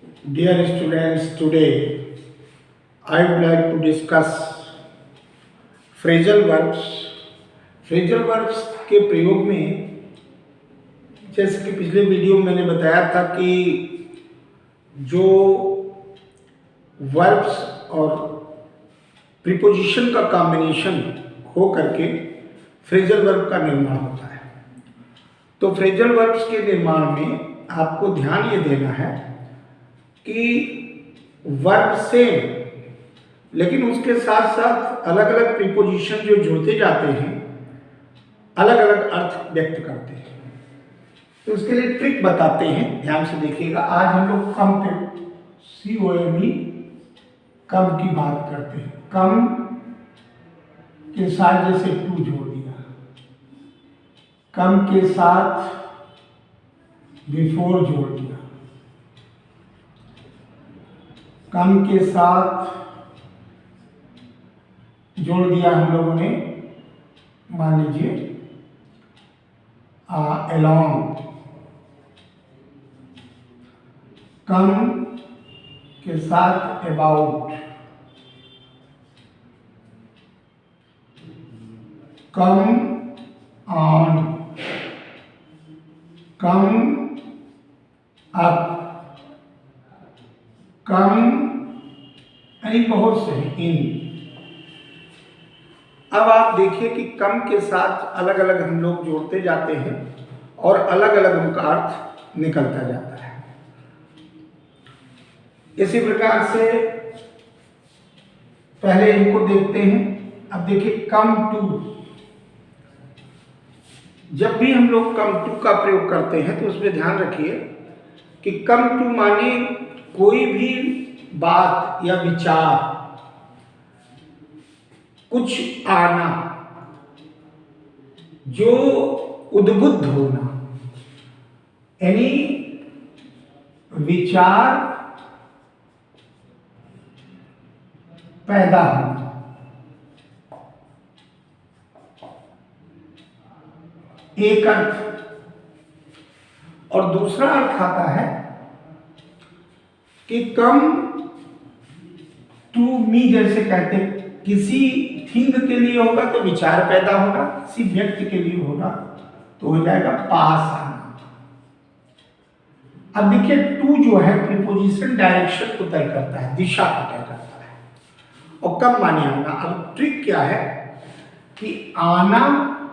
Dear students, today I would like to discuss phrasal verbs. phrasal verbs के प्रयोग में जैसे कि पिछले वीडियो में मैंने बताया था कि जो verbs और प्रीपोजिशन का कॉम्बिनेशन हो करके फ्रेजल वर्ब का निर्माण होता है। तो फ्रेजल वर्ब्स के निर्माण में आपको ध्यान ये देना है कि वर्ब सेम लेकिन उसके साथ साथ अलग अलग प्रीपोजिशन जो जुड़ते जाते हैं अलग अलग अर्थ व्यक्त करते हैं। तो उसके लिए ट्रिक बताते हैं, ध्यान से देखिएगा। आज हम लोग कम पे COME कम की बात करते हैं। कम के साथ जैसे टू जोड़ दिया, कम के साथ बिफोर जोड़ दिया, कम के साथ जोड़ दिया हम लोगों ने, मान लीजिए along। कम के साथ about, come on, come up, come यानी बहुत से इन। अब आप देखिए कि कम के साथ अलग अलग हम लोग जोड़ते जाते हैं और अलग अलग उनका अर्थ निकलता जाता है। इसी प्रकार से पहले इनको देखते हैं। अब देखिए कम टू, जब भी हम लोग कम टू का प्रयोग करते हैं तो उसमें ध्यान रखिए कि कम टू माने कोई भी बात या विचार, कुछ आना, जो उद्बुद्ध होना, यानी विचार पैदा होना। एक अर्थ। और दूसरा अर्थ आता है कि कम टू मी, जैसे कहते हैं किसी थिंग के लिए होगा तो विचार पैदा होगा, किसी व्यक्ति के लिए होगा तो हो जाएगा पास आना। अब देखिए टू जो है प्रीपोजिशन डायरेक्शन को तय करता है, दिशा को तय करता है, और कम माने आना। अब ट्रिक क्या है कि आना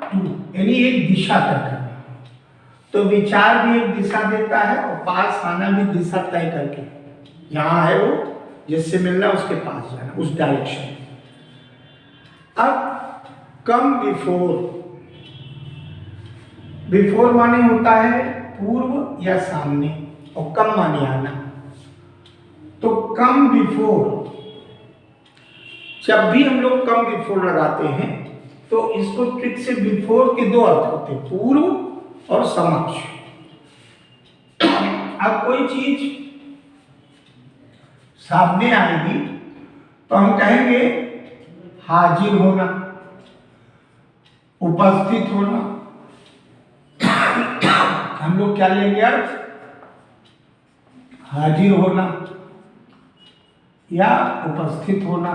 टू यानी एक दिशा तय करना, तो विचार भी एक दिशा देता है और पास आना भी दिशा तय करके, यहाँ है वो जिससे मिलना उसके पास जाना, उस डायरेक्शन। अब कम बिफोर, बिफोर माने होता है पूर्व या सामने, और कम माने आना। तो कम बिफोर, जब भी हम लोग कम बिफोर लगाते हैं तो इसको ट्रिक से बिफोर के दो अर्थ होते हैं, पूर्व और समक्ष। अब कोई चीज सामने आएगी तो हम कहेंगे हाजिर होना, उपस्थित होना। हम लोग क्या लेंगे अर्थ? हाजिर होना या उपस्थित होना।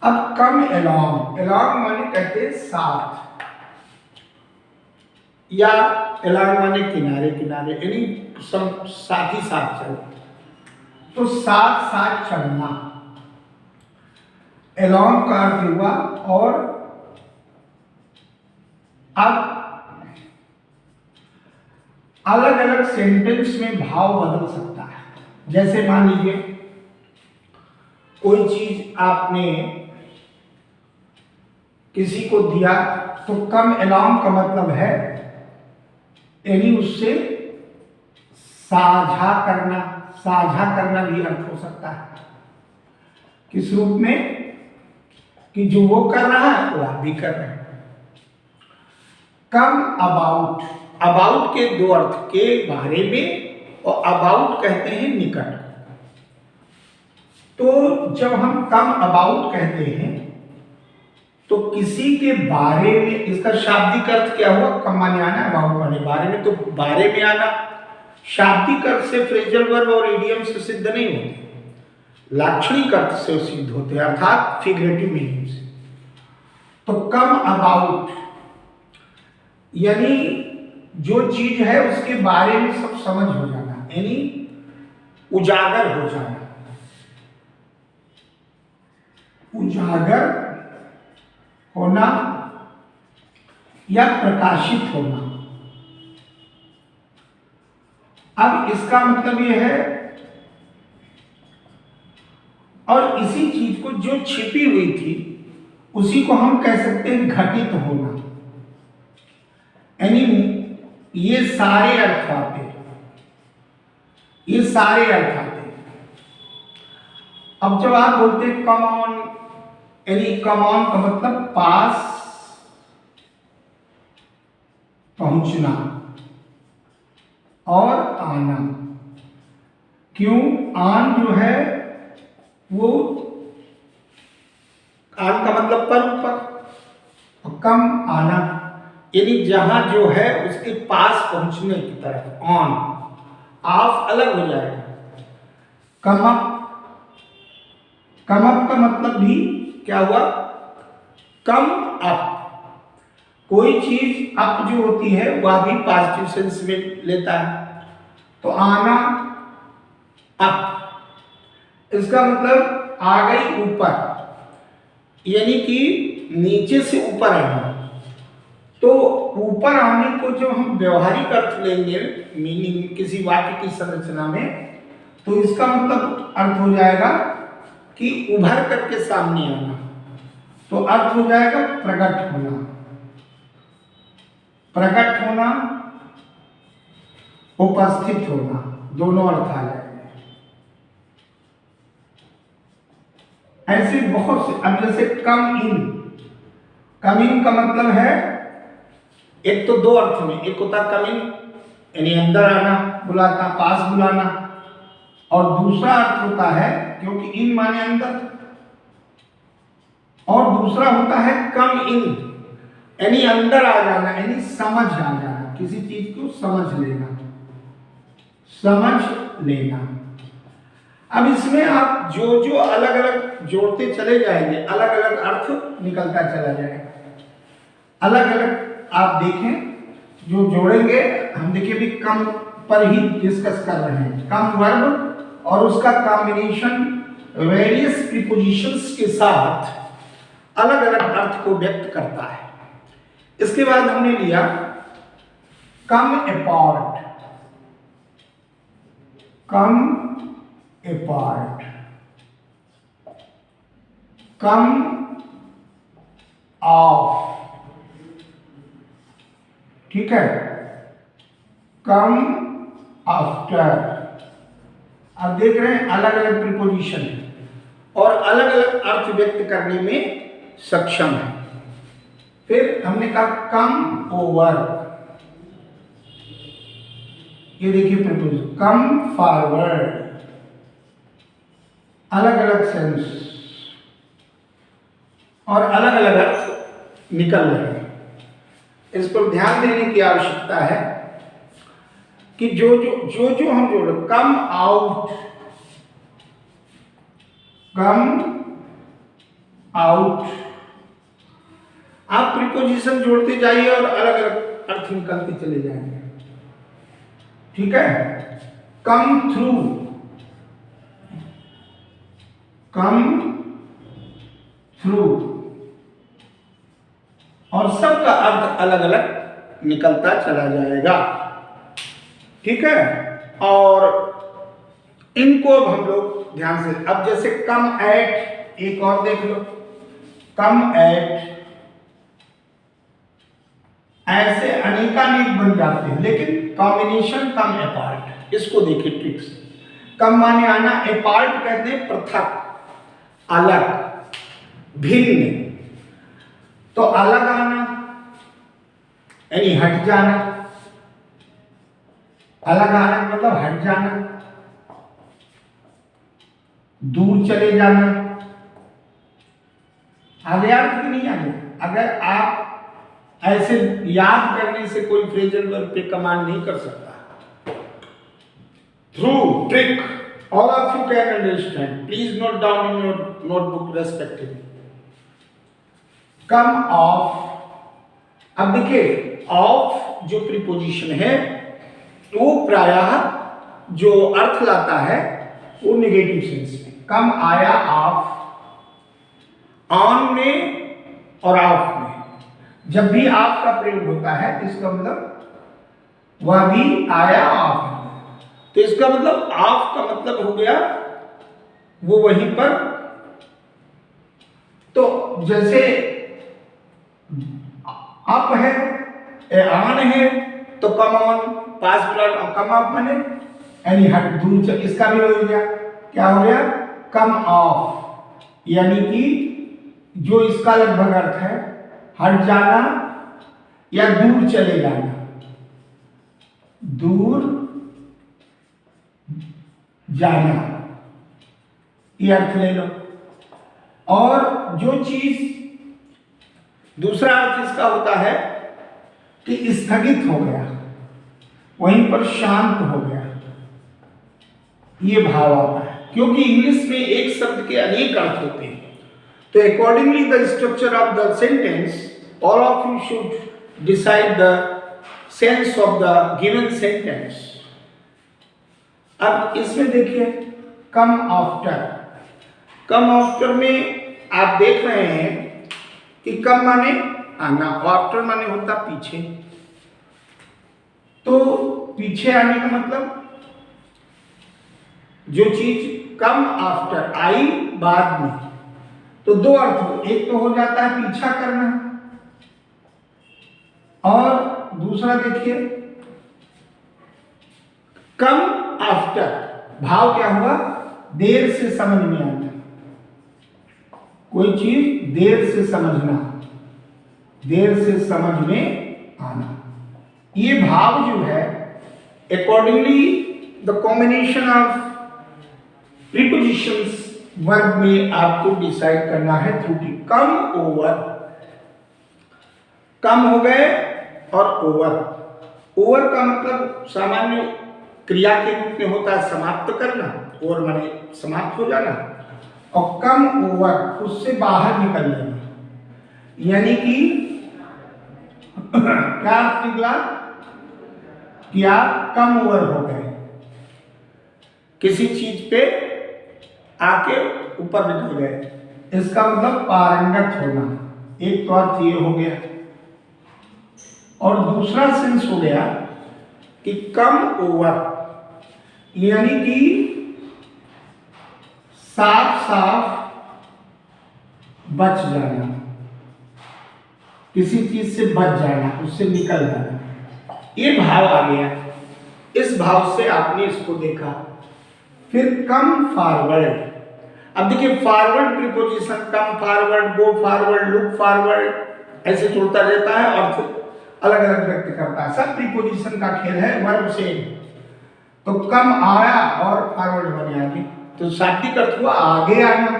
अब कम along, along माने कहते हैं साथ, या along माने किनारे किनारे, यानी सब साथ ही साथ चलो, तो साथ साथ चलना along का अर्थ हुआ। और अब अलग अलग सेंटेंस में भाव बदल सकता है। जैसे मान लीजिए कोई चीज आपने किसी को दिया तो कम along का मतलब है यानी उससे साझा करना, साझा करना भी अर्थ हो सकता है। किस रूप में? कि जो वो कर रहा है वो आप भी कर रहे हैं। कम अबाउट, अबाउट के दो अर्थ, के बारे में, और अबाउट कहते हैं निकट। तो जब हम कम अबाउट कहते हैं तो किसी के बारे में, इसका शाब्दिक अर्थ क्या हुआ? कम माने आना, अबाउट माने बारे में, तो बारे में आना शाब्दिक अर्थ से फ्रेजल वर्ब और इडियम से सिद्ध नहीं होते, लाक्षणिक अर्थ से सिद्ध होते हैं, अर्थात फिगरेटिव मीनिंग से। तो कम अबाउट यानी जो चीज है उसके बारे में सब समझ हो जाना, यानी उजागर हो जाना, उजागर होना या प्रकाशित होना। अब इसका मतलब यह है, और इसी चीज को जो छिपी हुई थी उसी को हम कह सकते हैं घटित होना, यानी ये सारे अर्थ आते हैं, ये सारे अर्थ आते हैं। अब जब आप बोलते हैं कम ऑन, यानी कम ऑन का मतलब पास पहुंचना और आना। क्यों? आन जो है वो, आन का मतलब पर ऊपर, और कम आना यानी जहां जो है उसके पास पहुंचने की तरफ, ऑन। ऑफ अलग हो जाएगा। कम अप, कम अप का मतलब भी क्या हुआ? Come up. कोई चीज अप जो होती है वह भी पॉजिटिव सेंस में लेता है, तो आना अप, इसका मतलब आ गई ऊपर, यानी कि नीचे से ऊपर आना। तो ऊपर आने को जो हम व्यवहारिक अर्थ लेंगे, मीनिंग किसी वाक्य की संरचना में, तो इसका मतलब अर्थ हो जाएगा कि उभर करके सामने आना। तो अर्थ हो जाएगा प्रकट होना, प्रकट होना, उपस्थित होना, दोनों अर्थ आ जाएंगे। ऐसे बहुत से, अब जैसे कम इन, कम इन का मतलब है, एक तो दो अर्थ में, एक होता कम इन यानी अंदर आना, बुलाना, पास बुलाना, और दूसरा अर्थ होता है, क्योंकि इन माने अंदर, और दूसरा होता है कम इन यानी अंदर आ जाना, यानी समझ आ जाना, किसी चीज को समझ लेना, समझ लेना। अब इसमें आप जो जो अलग अलग जोड़ते चले जाएंगे, अलग अलग अर्थ निकलता चला जाएगा। अलग अलग आप देखें जो जोड़ेंगे, हम देखिए भी कम पर ही डिस्कस कर रहे हैं। कम वर्ब और उसका कॉम्बिनेशन वेरियस प्रीपोजिशंस के साथ अलग अलग अर्थ को व्यक्त करता है। इसके बाद हमने लिया come apart, come apart, come off, ठीक है, कम आफ्टर। अब देख रहे हैं अलग अलग प्रीपोजिशन और अलग अलग अर्थ व्यक्त करने में सक्षम है। फिर हमने कहा कम ओवर, ये देखिए प्रीपोजिशन, कम फॉरवर्ड, अलग अलग सेंस और अलग अलग अर्थ निकल रहे हैं। इस पर ध्यान देने की आवश्यकता है कि जो जो हम जोड़, कम आउट, कम आउट, आप प्रीपोजिशन जोड़ते जाइए और अलग अलग अर्थ निकलते चले जाएंगे, ठीक है। कम थ्रू, कम थ्रू, और सबका अर्थ अलग अलग निकलता चला जाएगा, ठीक है। और इनको अब हम लोग ध्यान से, अब जैसे कम एट, एक और देख लो, कम एट, ऐसे अनेकानेक बन जाते हैं, लेकिन कॉम्बिनेशन कम अपार्ट, इसको देखिए ट्रिक्स। कम माने आना, अपार्ट कहते हैं पृथक, अलग, भिन्न। तो अलग आना यानी हट जाना, अलग आना मतलब हट जाना, दूर चले जाना, आ गया अर्थ कि नहीं आ गया? अगर आप ऐसे याद करने से कोई फ्रेजल वर्ब पे कमांड नहीं कर सकता। Through trick all of you can understand. Please note down in your notebook respectively. Come off. अब देखिए ऑफ जो प्रीपोजिशन है वो प्रायः जो अर्थ लाता है वो नेगेटिव सेंस में। कम आया ऑफ, ऑन में और ऑफ में जब भी ऑफ का प्रयोग होता है तो इसका मतलब वह भी आया ऑफ में। तो इसका मतलब ऑफ का मतलब हो गया वो वहीं पर। तो जैसे अप है, ऑन है, तो कम ऑन पास प्लस और कम ऑफ माने यानी हट दूर चल। इसका भी हो गया, क्या हो गया? कम ऑफ, यानी कि जो इसका लगभग अर्थ है हट जाना या दूर चले जाना, दूर जाना, ये अर्थ ले लो। और जो चीज दूसरा अर्थ इसका होता है कि स्थगित हो गया, वहीं पर शांत हो गया, ये भाव आता है। क्योंकि इंग्लिश में एक शब्द के अनेक अर्थ होते हैं, तो accordingly the structure of the sentence all of you should decide the sense of the given sentence. अब इसमें देखिए कम आफ्टर, कम आफ्टर में आप देख रहे हैं कि कम माने आना, आफ्टर माने होता पीछे। तो पीछे आने का मतलब जो चीज कम आफ्टर आई बाद में, तो दो अर्थ हो, एक तो हो जाता है पीछा करना और दूसरा देखिए कम आफ्टर, भाव क्या हुआ? देर से समझ में आना, कोई चीज देर से समझना, देर से समझ में आना, ये भाव जो है accordingly the combination of prepositions verb में आपको डिसाइड करना है थ्रू टी। कम ओवर, कम हो गए और ओवर, ओवर का मतलब सामान्य क्रिया के रूप में होता है समाप्त करना, ओवर माने समाप्त हो जाना, और कम ओवर उससे बाहर निकल जाना, यानी कि क्या अर्थ निकला कि आप कम ओवर हो गए, किसी चीज पे आके ऊपर निकल गए, इसका मतलब पारंगत होना। एक तो अर्थ ये हो गया और दूसरा सेंस हो गया कि कम ओवर यानी कि साफ साफ बच जाना, किसी चीज से बच जाना, उससे निकल जाना, ये भाव आ गया। इस भाव से आपने इसको देखा। फिर कम फॉरवर्ड, अब देखिए forward preposition, come forward, go forward, look forward, ऐसे चलता रहता है, अर्थ अलग अलग व्यक्त करता है, सब प्रीपोजिशन का खेल है वर्ब से। तो कम आया और फॉरवर्ड बने आगे, तो शाब्दिक अर्थ हुआ आगे आना,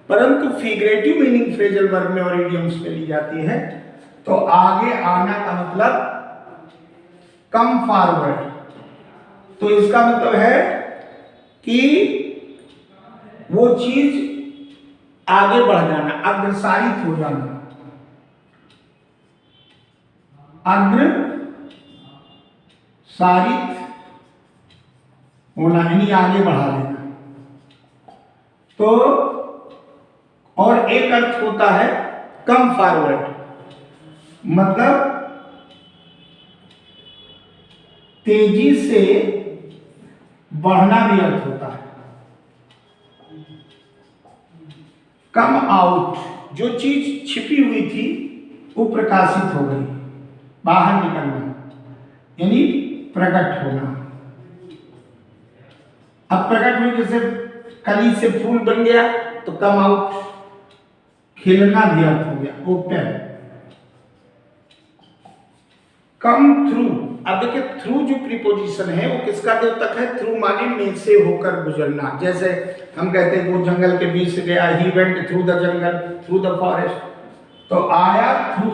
परंतु फिगरेटिव मीनिंग फ्रेजल वर्ब में और इडियम्स में ली जाती है। तो आगे आना का मतलब कम फॉरवर्ड, तो इसका मतलब है कि वो चीज आगे बढ़ जाना, अग्रसारित हो जाना, अग्रसारित होना यानी आगे बढ़ा देना। तो और एक अर्थ होता है कम फॉरवर्ड, मतलब तेजी से बढ़ना भी अर्थ होता है। कम आउट, जो चीज छिपी हुई थी वो प्रकाशित हो गई, बाहर निकलना यानी प्रकट होना। अब प्रकट हुई, जैसे कली से फूल बन गया तो कम आउट, खिलना भी अर्थ हो गया, ओपन। कम थ्रू, अब देखिए थ्रू जो प्रीपोजिशन है वो किसका द्योतक है? थ्रू माने में से होकर गुजरना। जैसे हम कहते हैं वो जंगल के बीच से गया, he went through the jungle, through the forest, तो आया थ्रू,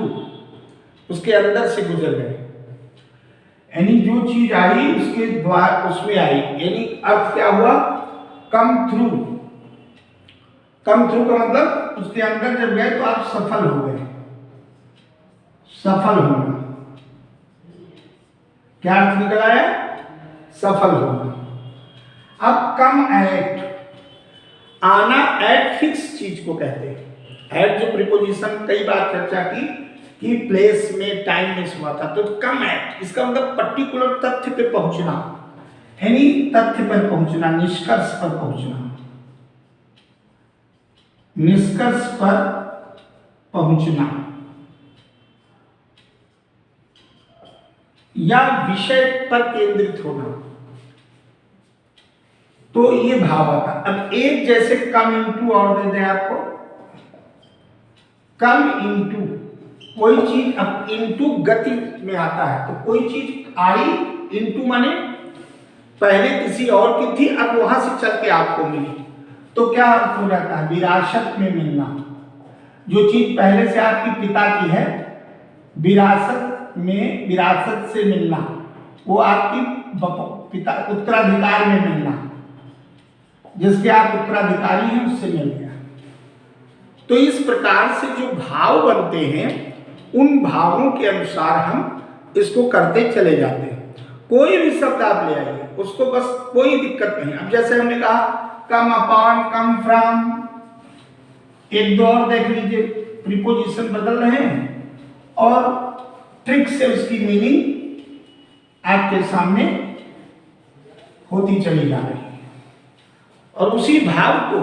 उसके अंदर से गुजर गए, यानी जो चीज आई उसके द्वार उसमें आई, यानी अर्थ क्या हुआ? Come through. कम थ्रू का मतलब उसके अंदर जब गए तो आप सफल हो गए, सफल होना। क्या अर्थ निकल आया? सफल होना। अब कम एट, आना एट फिक्स चीज को कहते हैं। एट जो प्रीपोजिशन कई बार चर्चा की कि प्लेस में टाइम में हुआ था, तो कम एट इसका मतलब पर्टिकुलर तथ्य पे पहुंचना, यानी तथ्य पर पहुंचना, निष्कर्ष पर पहुंचना, निष्कर्ष पर पहुंचना या विषय पर केंद्रित होना, तो ये भाव आता। अब एक जैसे कम इनटू और दे दे आपको, कम इनटू, कोई चीज अब इनटू गति में आता है, तो कोई चीज आई, इनटू माने पहले किसी और की थी, अब वहां से चल के आपको मिली, तो क्या अर्थ हो जाता है? विरासत में मिलना। जो चीज पहले से आपकी पिता की है, विरासत में, विरासत से मिलना, वो आपकी पिता उत्तराधिकार में मिलना, जिसके आप उत्तराधिकारी हैं उससे मिल गया। तो इस प्रकार से जो भाव बनते हैं उन भावों के अनुसार हम इसको करते चले जाते हैं। कोई भी शब्द आप ले आइए, उसको बस कोई दिक्कत नहीं। अब जैसे हमने कहा कम अपॉन, कम फ्रॉम, एक दो और देख लीजिए, प्रीपोजिशन बदल रहे हैं और ट्रिक से उसकी मीनिंग आपके सामने होती चली जा रही है। और उसी भाव को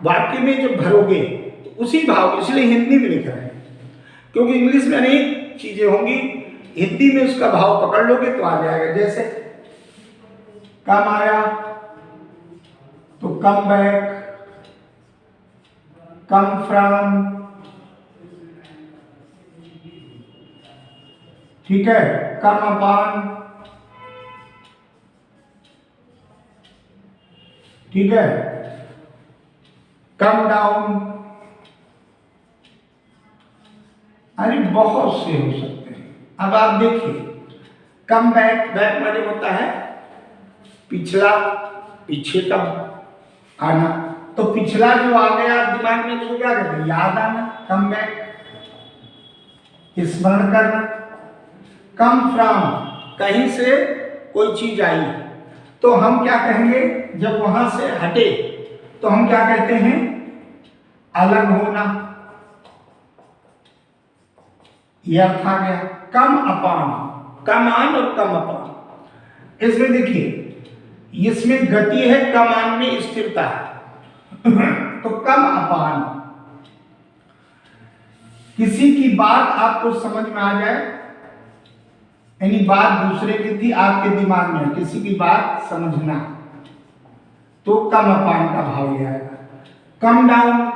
वाक्य में जब भरोगे तो उसी भाव, इसलिए हिंदी में लिख रहे हैं, क्योंकि इंग्लिश में अनेक चीजें होंगी, हिंदी में उसका भाव पकड़ लोगे तो आ जाएगा। जैसे कम आया तो कम बैक, कम फ्रॉम, ठीक है, कम अपॉन, ठीक है, कम डाउन, अरे बहुत से हो सकते हैं। अब आप देखिए कम बैक, बैक माने होता है पिछला, पीछे का आना, तो पिछला जो आ गया दिमाग में उसको क्या कहते हैं? याद आना, कम बैक, स्मरण करना। कम फ्रॉम, कहीं से कोई चीज आई, तो हम क्या कहेंगे? जब वहां से हटे तो हम क्या कहते हैं? अलग होना, यह अर्थ आ गया। कम अपॉन, कम आन और कम अपॉन, इसमें देखिए इसमें गति है, कम आन में स्थिरता है तो कम अपॉन, किसी की बात आपको समझ में आ जाए, यानी बात दूसरे की थी, आपके दिमाग में किसी की बात समझना, तो कम अपान का भाव यह आएगा। कम डाउन,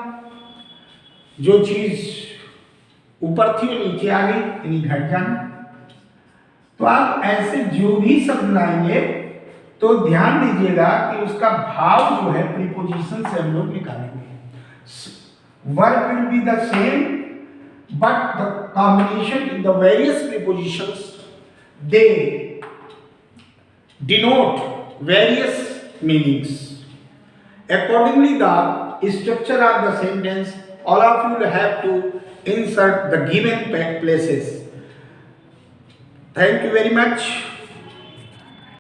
जो चीज ऊपर थी वो नीचे आ गई, यानी घट जाना। तो आप ऐसे जो भी शब्द लाएंगे तो ध्यान दीजिएगा कि उसका भाव जो है प्रीपोजिशन से हम लोग निकालेंगे। Verb will be the same but the combination in the various prepositions they denote various meanings. Accordingly, the structure of the sentence, all of you will have to insert the given places. Thank you very much.